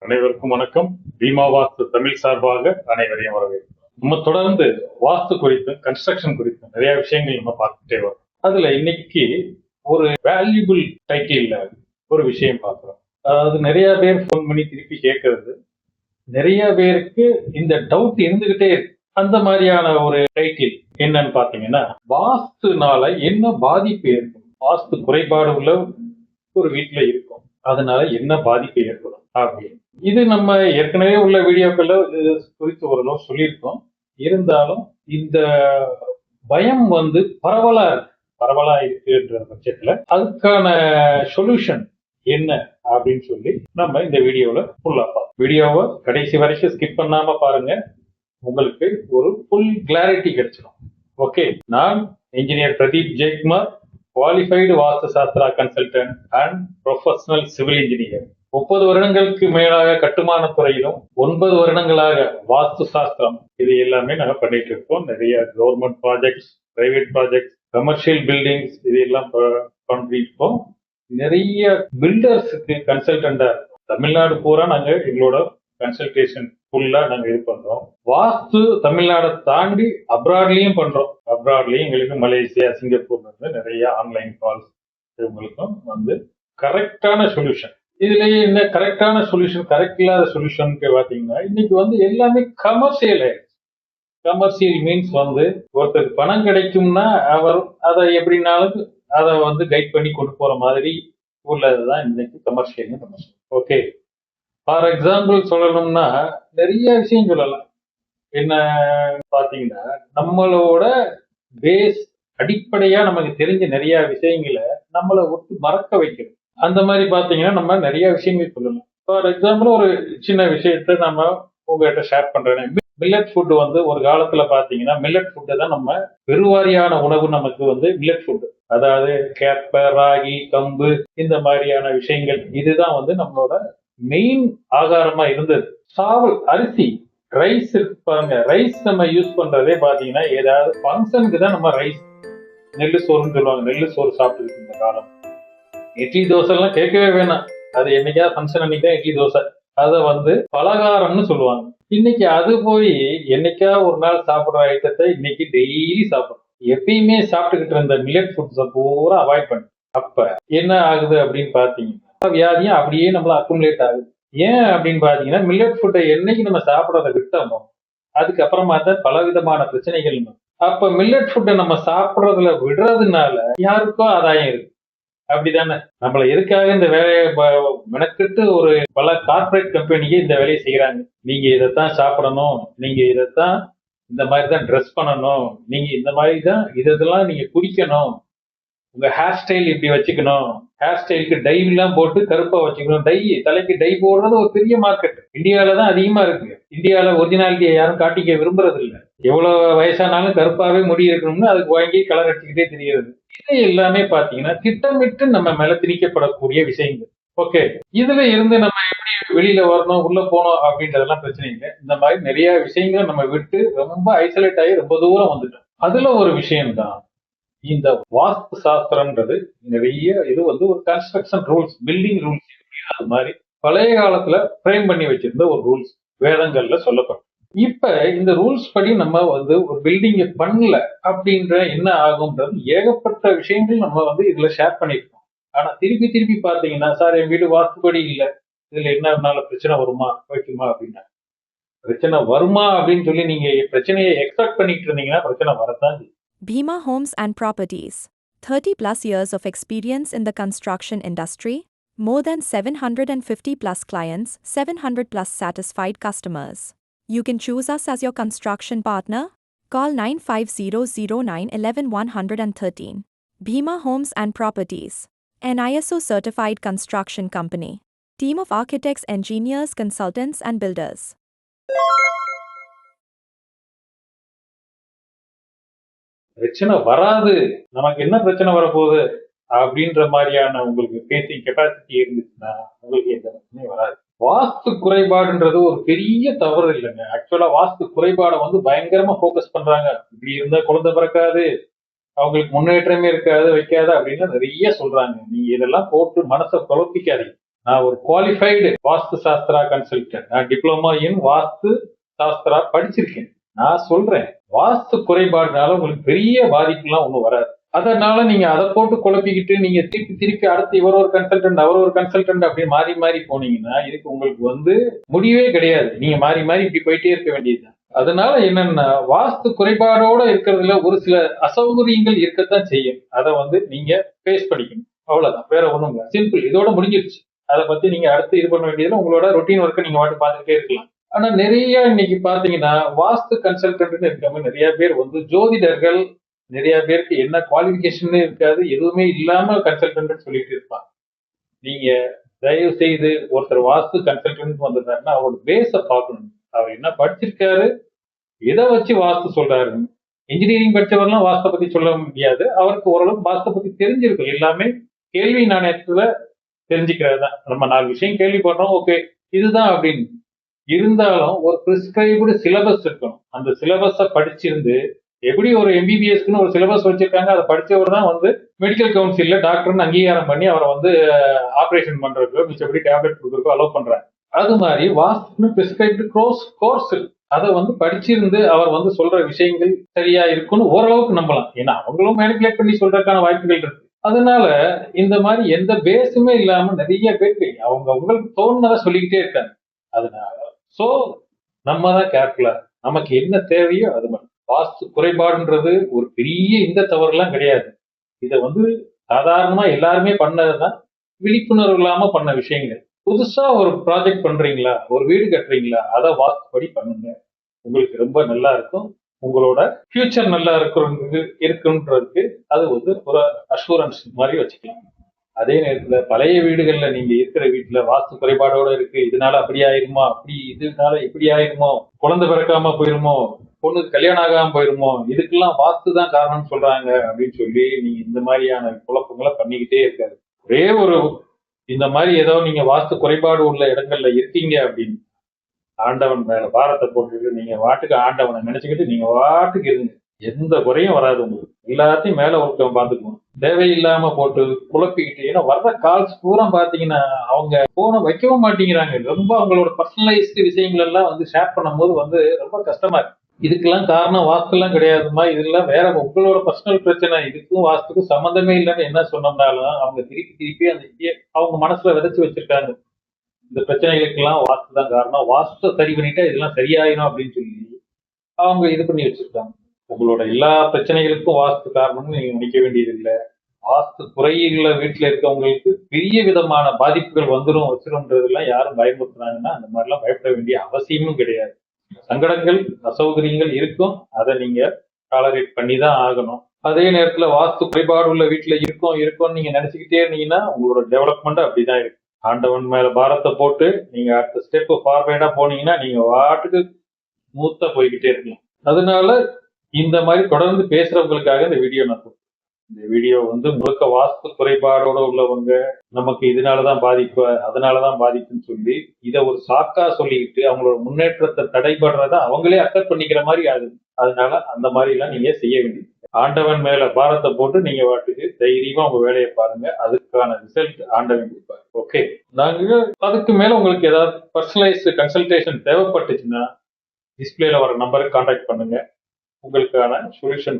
அனைவருக்கும் வணக்கம். பீமா வாஸ்து தமிழ் சார்பாக அனைவரையும் வரவேற்கிறோம். நம்ம தொடர்ந்து வாஸ்து குறித்து, கன்ஸ்ட்ரக்ஷன் குறித்து நிறைய விஷயங்கள் நம்ம பார்த்துட்டே வரோம். அதுல இன்னைக்கு ஒரு வேல்யூபிள் டைட்டில் ஒரு விஷயம் பார்க்கிறோம். அதாவது நிறைய பேர் போன் பண்ணி திருப்பி கேட்கறது, நிறைய பேருக்கு இந்த டவுட் இருந்துகிட்டே இருக்கு. அந்த மாதிரியான ஒரு டைட்டில் என்னன்னு பாத்தீங்கன்னா, வாஸ்துனால என்ன பாதிப்பு ஏற்படும், வாஸ்து குறைபாடு உள்ள ஒரு வீட்டுல இருக்கும், அதனால என்ன பாதிப்பு ஏற்படும் அப்படின்னு. இது நம்ம ஏற்கனவே உள்ள வீடியோக்கள்ல இது குறித்து ஓரளவு சொல்லியிருக்கோம். இருந்தாலும் இந்த பயம் பரவலா இருக்குன்ற பட்சத்துல அதுக்கான சொல்யூஷன் என்ன அப்படின்னு சொல்லி நம்ம இந்த வீடியோல ஃபுல்லா பார்ப்போம். வீடியோவை கடைசி வரைக்கும் ஸ்கிப் பண்ணாம பாருங்க, உங்களுக்கு ஒரு ஃபுல் கிளாரிட்டி கிடைச்சிடும். ஓகே, நான் engineer Pradeep Jayakumar, qualified Vastu Shastra consultant and professional civil engineer. 30 வருடங்களுக்கு மேலாக கட்டுமான துறையிலும் 9 வருடங்களாக வாஸ்து சாஸ்திரம் இது எல்லாமே நாங்க பண்ணிட்டு இருக்கோம். நிறைய government projects, private projects, commercial buildings இது எல்லாம் பண்ணிருக்கோம். நிறைய பில்டர்ஸுக்கு கன்சல்டண்டா இருக்கும். தமிழ்நாடு பூரா நாங்க எங்களோட கன்சல்டேஷன் ஃபுல்லா நாங்க இது பண்றோம். வாஸ்து தமிழ்நாடை தாண்டி அப்ராட்லயும் பண்றோம். அப்ராட்லயும் எங்களுக்கு மலேசியா, சிங்கப்பூர்ல இருந்து நிறைய ஆன்லைன் கால்ஸ் இவங்களுக்கும் வந்து கரெக்டான சொல்யூஷன். இதுலயே என்ன கரெக்டான சொல்யூஷன், கரெக்ட் இல்லாத சொல்யூஷன் பாத்தீங்கன்னா இன்னைக்கு வந்து எல்லாமே கமர்ஷியல் ஆயிடுச்சு. கமர்ஷியல் மீன்ஸ் வந்து ஒருத்தருக்கு பணம் கிடைக்கும்னா அவர் அதை எப்படின்னாலும் அதை வந்து கைட் பண்ணி கொண்டு போற மாதிரி உள்ளதுதான் இன்னைக்கு கமர்ஷியல். ஓகே, ஃபார் எக்ஸாம்பிள் சொல்லணும்னா நிறைய விஷயம் சொல்லலாம். என்ன பாத்தீங்கன்னா, நம்மளோட பேஸ் அடிப்படையா நமக்கு தெரிஞ்ச நிறைய விஷயங்களை நம்மளை ஒட்டு மறக்க வைக்கிறது. அந்த மாதிரி பாத்தீங்கன்னா நம்ம நிறைய விஷயங்கள் சொல்லலாம். ஃபார் எக்ஸாம்பிள் ஒரு சின்ன விஷயத்த நம்ம உங்ககிட்ட ஷேர் பண்றேன். மில்லட் ஃபுட் வந்து ஒரு காலத்துல பாத்தீங்கன்னா மில்லட் ஃபுட்டு தான் நம்ம பெருவாரியான உணவு. நமக்கு வந்து மில்லட் ஃபுட், அதாவது கேப்ப, ராகி, கம்பு இந்த மாதிரியான விஷயங்கள் இதுதான் வந்து நம்மளோட மெயின் ஆகாரமா இருந்தது. சாவல் அரிசி, ரைஸ் இருக்கு பாருங்க. ரைஸ் நம்ம யூஸ் பண்றதே பாத்தீங்கன்னா ஏதாவது ஃபங்க்ஷனுக்கு தான் நம்ம ரைஸ், நெல்லு சோறுன்னு சொல்லுவாங்க. நெல்லு சோறு சாப்பிட்டு இந்த காலம். இட்லி தோசை எல்லாம் கேட்கவே வேணாம். அது என்னைக்கா ஃபங்க்ஷன் அன்னைக்கு இட்லி தோசை, அதை வந்து பலகாரம்னு சொல்லுவாங்க. இன்னைக்கு அது போய் என்னைக்கா ஒரு நாள் சாப்பிடுற ஐட்டத்தை இன்னைக்கு டெய்லி சாப்பிடுறோம். எப்பயுமே சாப்பிட்டுக்கிட்டு இருந்த மில்லட் ஃபுட்ஸை பூரா அவாய்ட் பண்ணு. அப்ப என்ன ஆகுது அப்படின்னு பாத்தீங்கன்னா வியாதியும் அப்படியே நம்மள அக்குமுலேட் ஆகுது. ஏன் அப்படின்னு பாத்தீங்கன்னா மில்லட் ஃபுட்டை என்னைக்கு நம்ம சாப்பிடறத விட்டோமோ அதுக்கப்புறமா தான் பல விதமான பிரச்சனைகள். அப்ப மில்லட் ஃபுட்டை நம்ம சாப்பிடறதுல விடுறதுனால யாருக்கோ ஆதாயம் இருக்கு, அப்படிதானே? நம்மள எதுக்காக இந்த வேலையை மெனக்கிட்டு ஒரு பல கார்பரேட் கம்பெனிக்கு இந்த வேலையை செய்யறாங்க. நீங்க இதைத்தான் சாப்பிடணும், நீங்க இதைத்தான் இந்த மாதிரி தான் ட்ரெஸ் பண்ணணும், நீங்க இந்த மாதிரி தான் இதெல்லாம் நீங்க குடிக்கணும், உங்க ஹேர் ஸ்டைல் இப்படி வச்சுக்கணும், ஹேர் ஸ்டைலுக்கு டை எல்லாம் போட்டு கருப்பா வச்சுக்கணும். டை, தலைக்கு டை போடுறது ஒரு பெரிய மார்க்கெட் இந்தியாவில தான் அதிகமா இருக்கு. இந்தியாவில ஒரிஜினாலிட்டியை யாரும் காட்டிக்க விரும்புறது இல்லை. எவ்வளவு வயசானாலும் கருப்பாவே முடி இருக்கணும்னு அதுக்கு வாங்கி கலர் அடிச்சுக்கிட்டே தெரியுது. இது எல்லாமே பாத்தீங்கன்னா திட்டமிட்டு நம்ம மேல திணிக்கப்படக்கூடிய விஷயங்கள். ஓகே, இதுல இருந்து நம்ம எப்படி வெளியில வரணும், உள்ள போனோம் அப்படின்றதெல்லாம் பிரச்சனை இல்லை. இந்த மாதிரி நிறைய விஷயங்களை நம்ம விட்டு ரொம்ப ஐசோலேட் ஆகி ரொம்ப தூரம் வந்துட்டோம். அதுல ஒரு விஷயம்தான் இந்த வாஸ்து சாஸ்திரம்ன்றது. நிறைய இது வந்து ஒரு கன்ஸ்ட்ரக்ஷன் ரூல்ஸ், பில்டிங் ரூல்ஸ், அது மாதிரி பழைய காலத்துல ஃப்ரேம் பண்ணி வச்சிருந்த ஒரு ரூல்ஸ் வேதங்கள்ல சொல்லப்படும். இப்ப இந்த ரூல்ஸ் படி நம்ம வந்து ஒரு பில்டிங் பண்ணல அப்படின்ற என்ன ஆகும்ன்றது ஏகப்பட்ட விஷயங்கள் நம்ம வந்து இதுல ஷேர் பண்ணிருக்கோம். ஆனா திருப்பி திருப்பி பாத்தீங்கன்னா, சார் என் வீடு வாஸ்துப்படி இல்ல, இதுல என்ன பிரச்சனை வருமா வைக்குமா அப்படின்னா, பிரச்சனை வருமா அப்படின்னு சொல்லி நீங்க பிரச்சனையை எக்ஸ்பெக்ட் பண்ணிட்டு இருந்தீங்கன்னா பிரச்சனை வரத்தான். Bhima Homes and Properties. 30 plus years of experience in the construction industry. More than 750 plus clients, 700 plus satisfied customers. You can choose us as your construction partner. Call 9500911113. Bhima Homes and Properties. An ISO certified construction company. Team of architects, engineers, consultants and builders. பிரச்சனை வராது, நமக்கு என்ன பிரச்சனை வரப்போகுது அப்படின்ற மாதிரியான உங்களுக்கு facing capacity இருந்துச்சுன்னா உங்களுக்கு எந்த பிரச்சனையும் வராது. வாஸ்து குறைபாடுன்றது ஒரு பெரிய தவறு இல்லைங்க. ஆக்சுவலா வாஸ்து குறைபாடை வந்து பயங்கரமா போக்கஸ் பண்றாங்க. இப்படி இருந்தா குழந்தை பிறக்காது, அவங்களுக்கு முன்னேற்றமே இருக்காது, வைக்காது அப்படின்னு நிறைய சொல்றாங்க. நீங்க இதெல்லாம் போட்டு மனசை குழப்பிக்காதீங்க. நான் ஒரு குவாலிஃபைடு வாஸ்து சாஸ்திரா கன்சல்டன்ட். நான் டிப்ளமோ இன் வாஸ்து சாஸ்திரா படிச்சிருக்கேன். நான் சொல்றேன், வாஸ்து குறைபாடுனால உங்களுக்கு பெரிய பாதிப்புலாம் ஒண்ணும் வராது. அதனால நீங்க அதை போட்டு குழப்பிக்கிட்டு நீங்க திருப்பி திருப்பி அடுத்து இவர் ஒரு கன்சல்டன்ட் அவர் ஒரு கன்சல்டன்ட் அப்படியே மாறி மாறி போனீங்கன்னா இதுக்கு உங்களுக்கு முடிவே கிடையாது. நீங்க மாறி மாறி இப்படி போயிட்டே இருக்க வேண்டியதுதான். அதனால என்னன்னா, வாஸ்து குறைபாடோட இருக்கிறதுல ஒரு சில அசௌகரியங்கள் இருக்கத்தான் செய்யும். அதை நீங்க ஃபேஸ் பண்ணிக்கணும். அவ்வளவுதான், வேற ஒண்ணும் இல்ல. சிம்பிள், இதோட முடிஞ்சிருச்சு. அதை பத்தி நீங்க அடுத்து இது பண்ண வேண்டியதுல உங்களோட ரொட்டீன் ஒர்க்கை நீங்க பாட்டு பார்த்துக்கிட்டே இருக்கலாம். ஆனா நிறைய இன்னைக்கு பாத்தீங்கன்னா வாஸ்து கன்சல்டன்ட்னு இருக்காங்க நிறைய பேர் ஜோதிடர்கள். நிறைய பேருக்கு என்ன குவாலிபிகேஷன் இருக்காது, எதுவுமே இல்லாம கன்சல்டன்ட் சொல்லிட்டு இருப்பாங்க. நீங்க தயவு செய்து ஒருத்தர் வாஸ்து கன்சல்டன்ட் வந்திருந்தாருன்னா அவரோட பேஸ பார்க்கணும். அவர் என்ன படிச்சிருக்காரு, எதை வச்சு வாஸ்து சொல்றாரு. இன்ஜினியரிங் படிச்சவரெல்லாம் வாஸ்தை பத்தி சொல்ல முடியாது. அவருக்கு ஓரளவுக்கு வாஸ்தை பத்தி தெரிஞ்சிருக்கும். எல்லாமே கேள்வி நாணயத்துல தெரிஞ்சுக்கிறது தான். நம்ம 4 விஷயம் கேள்விப்படுறோம், ஓகே இதுதான் அப்படின்னு. இருந்தாலும் ஒரு பிரிஸ்கிரைப்டு சிலபஸ் இருக்கணும். அந்த சிலபஸை படிச்சிருந்து, எப்படி ஒரு எம்பிபிஎஸ்க்குன்னு ஒரு சிலபஸ் வச்சிருக்காங்க, அதை படிச்சவர் தான் மெடிக்கல் கவுன்சில்ல டாக்டர்னு அங்கீகாரம் பண்ணி அவரை ஆபரேஷன் பண்றதுக்கோ மிச்சப்படி டேப்லெட் கொடுக்கறதுக்கோ அலோவ் பண்றாங்க. அது மாதிரி வாஸ்துன்னு பிரிஸ்கிரைப்டு கோர்ஸ் அதை படிச்சிருந்து அவர் சொல்ற விஷயங்கள் சரியா இருக்குன்னு ஓரளவுக்கு நம்பலாம். ஏன்னா அவங்களும் மேனிபுலேட் பண்ணி சொல்றதுக்கான வாய்ப்புகள் இருக்கு. அதனால இந்த மாதிரி எந்த பேஸுமே இல்லாம நிறைய பேருக்கு உங்களுக்கு தோணுனதை சொல்லிக்கிட்டே இருக்காங்க. அதனால சோ நம்ம தான் கேர்ஃபுல்லா, நமக்கு என்ன தேவையோ அது மட்டும். வாஸ்து குறைபாடுன்றது ஒரு பெரிய இந்த தவறுலாம் கிடையாது. இதை சாதாரணமா எல்லாருமே பண்ணதுதான், விழிப்புணர்வு இல்லாம பண்ண விஷயங்கள். புதுசா ஒரு ப்ராஜெக்ட் பண்றீங்களா, ஒரு வீடு கட்டுறீங்களா, அதை வாஸ்துப்படி பண்ணுங்க. உங்களுக்கு ரொம்ப நல்லா இருக்கும். உங்களோட ஃபியூச்சர் நல்லா இருக்குன்றதுக்கு அது ஒரு அஷூரன்ஸ் மாதிரி வச்சுக்கலாம். அதே நேரத்துல பழைய வீடுகள்ல நீங்க இருக்கிற வீட்டுல வாஸ்து குறைபாடோட இருக்கு, இதனால அப்படி ஆயிருமோ, இதனால இப்படி ஆயிருமோ, குழந்தை பிறக்காம போயிருமோ, பொண்ணுக்கு கல்யாணம் ஆகாம போயிருமோ, இதுக்கெல்லாம் வாஸ்து தான் காரணம்னு சொல்றாங்க அப்படின்னு சொல்லி நீங்க இந்த மாதிரியான குழப்பங்களை பண்ணிக்கிட்டே இருக்காது. ஒரே இந்த மாதிரி ஏதோ நீங்க வாஸ்து குறைபாடு உள்ள இடங்கள்ல இருக்கீங்க அப்படின்னு ஆண்டவன் மேல பாரத்தை போட்டுட்டு நீங்க வாட்டுக்கு ஆண்டவனை நினைச்சுக்கிட்டு நீங்க வாட்டுக்கு இருங்க. எந்த குறையும் வராது உங்களுக்கு. எல்லாத்தையும் மேல ஒருத்தவங்க பாத்துக்குவோம். தேவையில்லாம போட்டு குழப்பிக்கிட்டு, ஏன்னா வர்ற கால்ஸ் பூரா பாத்தீங்கன்னா அவங்க போன வைக்கவும் மாட்டேங்கிறாங்க. ரொம்ப அவங்களோட பர்சனலைஸ்டு விஷயங்கள் எல்லாம் ஷேர் பண்ணும் போது ரொம்ப கஷ்டமா இருக்கு. இதுக்கெல்லாம் காரணம் வாஸ்து எல்லாம் கிடையாதுமா, இதெல்லாம் வேற உங்களோட பர்சனல் பிரச்சனை, இதுக்கும் வாஸ்துக்கும் சம்மந்தமே இல்லைன்னு என்ன சொன்னோம்னாலும் அவங்க திருப்பி திருப்பி அந்த அவங்க மனசுல விதைச்சு வச்சிருக்காங்க. இந்த பிரச்சனைகளுக்கெல்லாம் வாஸ்து தான் காரணம், வாஸ்து சரி பண்ணிட்டா இதெல்லாம் சரியாயிரும் அப்படின்னு சொல்லி அவங்க இது பண்ணி வச்சிருக்காங்க. உங்களோட எல்லா பிரச்சனைகளுக்கும் வாஸ்து காரணம்னு நீங்க நினைக்க வேண்டியது இல்லை. வாஸ்து குறையுள்ள வீட்டுல இருக்கவங்களுக்கு பெரிய விதமான பாதிப்புகள் வச்சிரும்ன்றதெல்லாம் யாரும் பயமுறுத்துறாங்கன்னா அந்த மாதிரிலாம் பயப்பட வேண்டிய அவசியமும் கிடையாது. சங்கடங்கள் அசௌகரியங்கள் இருக்கும், அதை நீங்க டாலரேட் பண்ணி தான் ஆகணும். அதே நேரத்துல வாஸ்து குறைபாடு உள்ள வீட்டுல இருக்கும்னு நீங்க நினைச்சுக்கிட்டே இருந்தீங்கன்னா உங்களோட டெவலப்மெண்ட் அப்படிதான் இருக்கு. ஆண்டவன் மேல பாரத்தை போட்டு நீங்க அடுத்த ஸ்டெப் ஃபார்வேர்டா போனீங்கன்னா நீங்க வாட்டுக்கு ஸ்மூத்தா போய்கிட்டே இருக்கலாம். அதனால இந்த மாதிரி தொடர்ந்து பேசுறவங்களுக்காக இந்த வீடியோ நான் கொடுத்தேன். இந்த வீடியோ முழுக்க வாஸ்து குறைபாடோட உள்ளவங்க நமக்கு இதனாலதான் பாதிப்பு அதனாலதான் பாதிப்புன்னு சொல்லி இதை ஒரு சாக்கா சொல்லிக்கிட்டு அவங்களோட முன்னேற்றத்தை தடைபடுறத அவங்களே அக்செப்ட் பண்ணிக்கிற மாதிரி ஆகுது. அதனால அந்த மாதிரி எல்லாம் நீங்க செய்ய வேண்டியது. ஆண்டவன் மேல பாரத்தை போட்டு நீங்க வாட்டுக்கு தைரியமா உங்க வேலையை பாருங்க. அதுக்கான ரிசல்ட் ஆண்டவன் கொடுப்பாரு. ஓகே, நாங்க அதுக்கு மேல உங்களுக்கு ஏதாவது பர்சனலைஸ்டு கன்சல்டேஷன் தேவைப்பட்டுச்சுன்னா டிஸ்பிளேல வர நம்பருக்கு கான்டாக்ட் பண்ணுங்க. உங்களுக்கான சொல்யூஷன்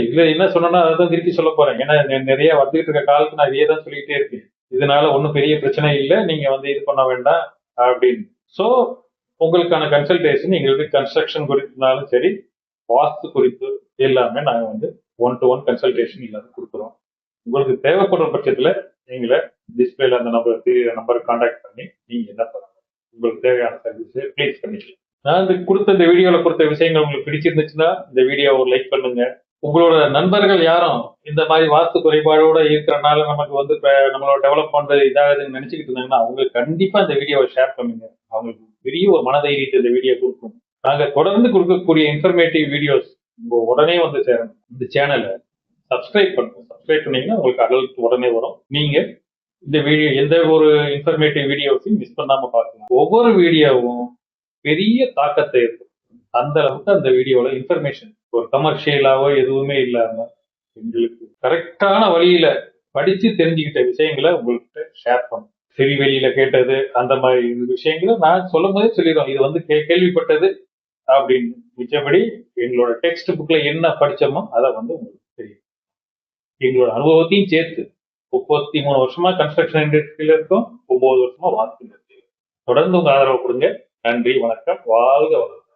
இதுல என்ன சொன்னா அதான் திருப்பி சொல்ல போறேன். ஏன்னா நிறைய வந்துகிட்டு இருக்க காலத்துக்கு நான் இதே தான் சொல்லிட்டே இருக்கேன். இதனால ஒன்றும் பெரிய பிரச்சனை இல்லை, நீங்க இது பண்ண வேண்டாம் அப்படின்னு. ஸோ உங்களுக்கான கன்சல்டேஷன் எங்களுக்கு கன்ஸ்ட்ரக்ஷன் குறித்துனாலும் சரி, வாஸ்து குறித்து எல்லாமே நாங்கள் 1-to-1 கன்சல்டேஷன் இல்லாத கொடுக்குறோம். உங்களுக்கு தேவைப்படுற பட்சத்துல நீங்களே டிஸ்பிளேல அந்த நம்பருக்கு கான்டாக்ட் பண்ணி நீங்க என்ன பண்ணணும், உங்களுக்கு தேவையான சர்வீஸ் ப்ளீஸ் பண்ணிக்கலாம். நான் இந்த வீடியோல கொடுத்த விஷயங்கள் உங்களுக்கு பிடிச்சிருந்துச்சுன்னா இந்த வீடியோவை லைக் பண்ணுங்க. உங்களோட நண்பர்கள் யாரும் இந்த மாதிரி வாஸ்து குறைபாடோட இருக்கிறனால நமக்கு நம்மளோட டெவலப் பண்றது இதாகுதுன்னு நினைச்சுக்கிட்டு இருந்தாங்கன்னா அவங்களுக்கு கண்டிப்பா இந்த வீடியோவை ஷேர் பண்ணுங்க. அவங்களுக்கு பெரிய ஒரு மனதைரியத்தை இந்த வீடியோ கொடுக்கும். நாங்க தொடர்ந்து கொடுக்கக்கூடிய இன்ஃபர்மேட்டிவ் வீடியோஸ் உடனே சேரணும். இந்த சேனலை சப்ஸ்கிரைப் பண்ணுங்க. சப்ஸ்கிரைப் பண்ணீங்கன்னா உங்களுக்கு அடல்ட் உடனே வரும். நீங்க இந்த வீடியோ எந்த ஒரு இன்ஃபர்மேட்டிவ் வீடியோஸையும் மிஸ் பண்ணாம பார்க்கலாம். ஒவ்வொரு வீடியோவும் பெரிய தாக்கத்தை இருக்கும். அந்த அளவுக்கு அந்த வீடியோல இன்ஃபர்மேஷன் ஒரு கமர்ஷியலாவோ எதுவுமே இல்லாம எங்களுக்கு கரெக்டான வழியில படிச்சு தெரிஞ்சுக்கிட்ட விஷயங்களை உங்கள்கிட்ட ஷேர் பண்ணும். வெளியில கேட்டது அந்த மாதிரி விஷயங்களை நான் சொல்லும் போதே சொல்லிடுவோம். இது வந்து கேள்விப்பட்டது அப்படின்னு. மிச்சபடி எங்களோட டெக்ஸ்ட் புக்ல என்ன படிச்சோமோ அதை வந்து உங்களுக்கு தெரியும். எங்களோட அனுபவத்தையும் சேர்த்து 33 வருஷமா கன்ஸ்ட்ரக்ஷன் இண்டஸ்ட்ரியில இருக்கும், 9 வருஷமா வாஸ்து இண்டஸ்ட்ரியில. தொடர்ந்து உங்க ஆதரவு கொடுங்க. நன்றி, வணக்கம், வாழ்க வளமுடன்.